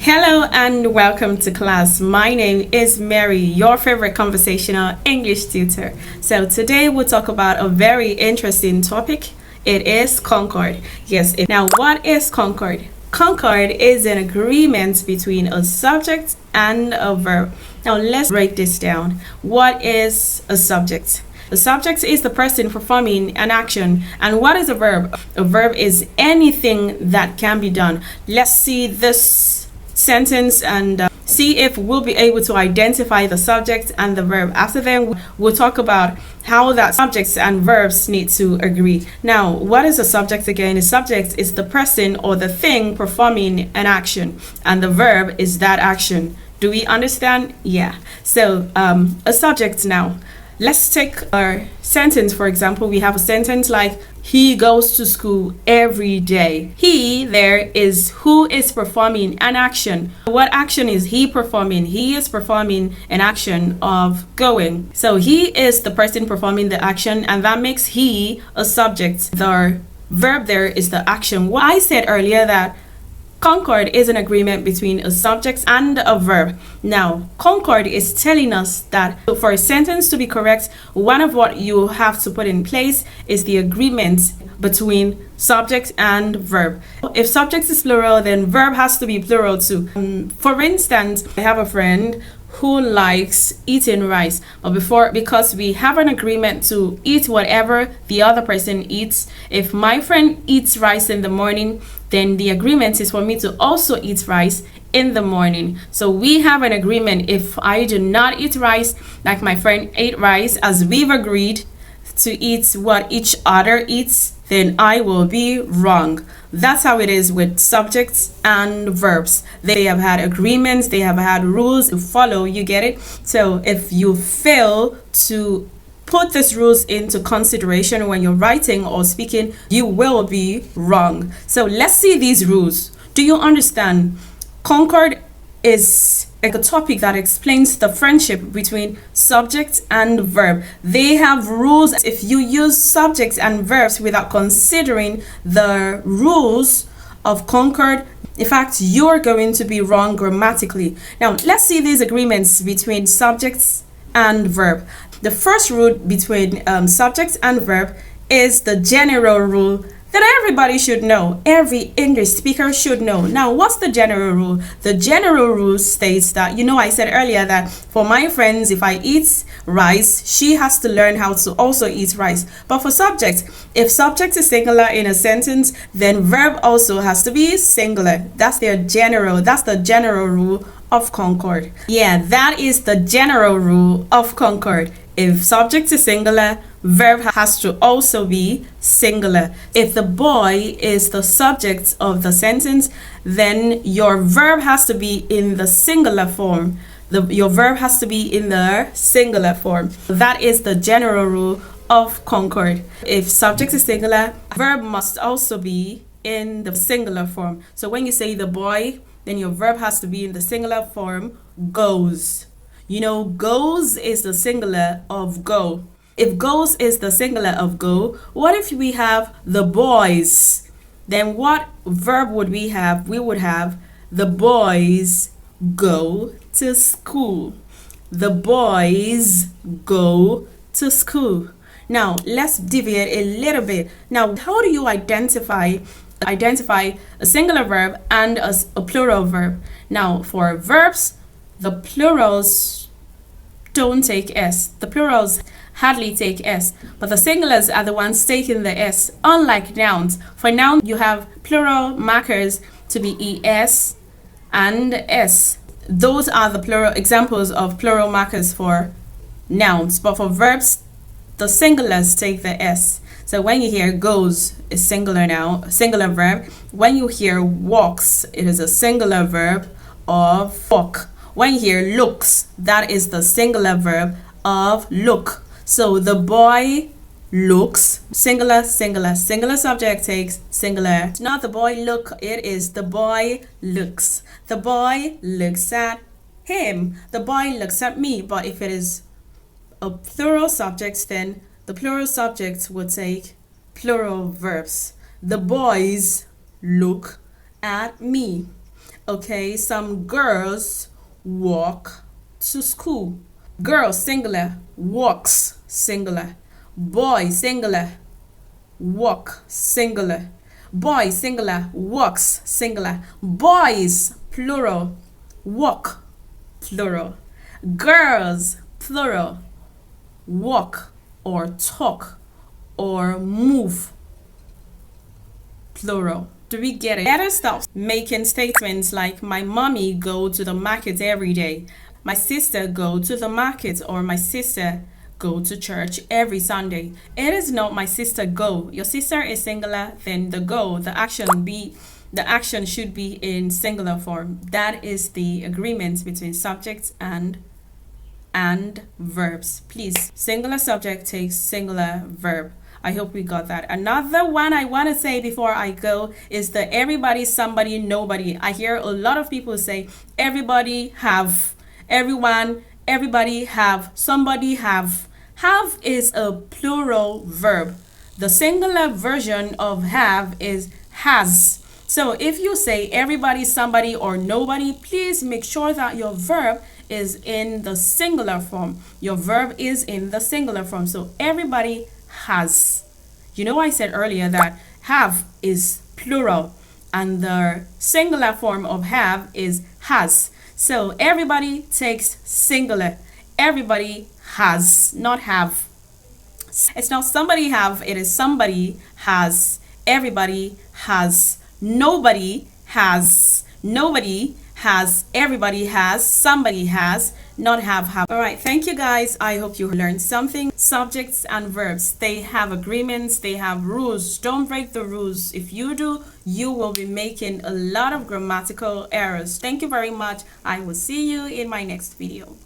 Hello and welcome to class. My name is Mary, your favorite conversational English tutor. So today we'll talk about a very interesting topic. It is Concord. Now what is Concord? Concord is an agreement between a subject and a verb. Now let's break this down. What is a subject? The subject is the person performing an action. And what is a verb? A verb is anything that can be done. Let's see this sentence and see if we'll be able to identify the subject and the verb. After then, we'll talk about how that subjects and verbs need to agree. Now, what is a subject again? A subject is the person or the thing performing an action, and the verb is that action. Do we understand? Yeah. So, a subject now. Let's take our sentence, for example. We have a sentence like, he goes to school every day. He there is who is performing an action. What action is he performing? He is performing an action of going. So he is the person performing the action, and that makes he a subject. The verb there is the action. What I said earlier that Concord is an agreement between a subject and a verb. Now, Concord is telling us that for a sentence to be correct, one of what you have to put in place is the agreement between subject and verb. If subject is plural, then verb has to be plural too. For instance, I have a friend who likes eating rice, but because we have an agreement to eat whatever the other person eats, if my friend eats rice in the morning, then the agreement is for me to also eat rice in the morning. So we have an agreement. If I do not eat rice, like my friend ate rice, as we've agreed to eat what each other eats, then I will be wrong. That's how it is with subjects and verbs. They have had agreements, they have had rules to follow, you get it? So if you fail to put these rules into consideration when you're writing or speaking, you will be wrong. So let's see these rules. Do you understand? Concord is a topic that explains the friendship between subject and verb. They have rules. If you use subjects and verbs without considering the rules of Concord, in fact, you're going to be wrong grammatically. Now, let's see these agreements between subjects and verb. The first rule between subject and verb is the general rule that everybody should know. Every English speaker should know. Now, what's the general rule? The general rule states that, I said earlier that for my friends, if I eat rice, she has to learn how to also eat rice. But for subject, if subject is singular in a sentence, then verb also has to be singular. That's the general rule of Concord. Yeah, that is the general rule of Concord. If subject is singular, verb has to also be singular. If the boy is the subject of the sentence, then your verb has to be in the singular form. Your verb has to be in the singular form. That is the general rule of Concord. If subject is singular, verb must also be in the singular form. So when you say the boy, then your verb has to be in the singular form, goes. Goes is the singular of go. If goes is the singular of go, what if we have the boys? Then what verb would we have? We would have the boys go to school. The boys go to school. Now, let's deviate a little bit. Now, how do you identify a singular verb and a plural verb? Now, for verbs, the plurals don't take S. The plurals hardly take S, but the singulars are the ones taking the S, unlike nouns. For nouns, you have plural markers to be ES and S. Those are the plural examples of plural markers for nouns, but for verbs, the singulars take the S. So when you hear goes, is singular verb. When you hear walks, it is a singular verb of walk. When you hear looks, that is the singular verb of look. So the boy looks, singular subject takes singular. It's not the boy look, it is the boy looks. The boy looks at him. The boy looks at me. But if it is a plural subject, then the plural subject would take plural verbs. The boys look at me. Okay, some girls walk to school. Girl singular, walks singular. Boy singular, walk singular. Boy singular, walks singular. Boys plural, walk plural. Girls plural, walk or talk or move plural. Do we get it? Better stop making statements like my mommy go to the market every day. My sister go to the market, or my sister go to church every Sunday. It is not my sister go. Your sister is singular, then the action should be in singular form. That is the agreement between subjects and verbs. Please, singular subject takes singular verb. I hope we got that. Another one I want to say before I go is the everybody, somebody, nobody. I hear a lot of people say everybody have, everyone, everybody have, somebody have. Have is a plural verb. The singular version of have is has. So if you say everybody, somebody, or nobody, please make sure that your verb is in the singular form. Your verb is in the singular form. So everybody has. You know, I said earlier that have is plural and the singular form of have is has. So everybody takes singular. Everybody has, not have. It's not somebody have, it is somebody has. Everybody has. Nobody has. Nobody has. Everybody has. Somebody has. Not have. All right, thank you guys. I hope you learned something. Subjects and verbs, they have agreements, they have rules. Don't break the rules. If you do, you will be making a lot of grammatical errors. Thank you very much. I will see you in my next video.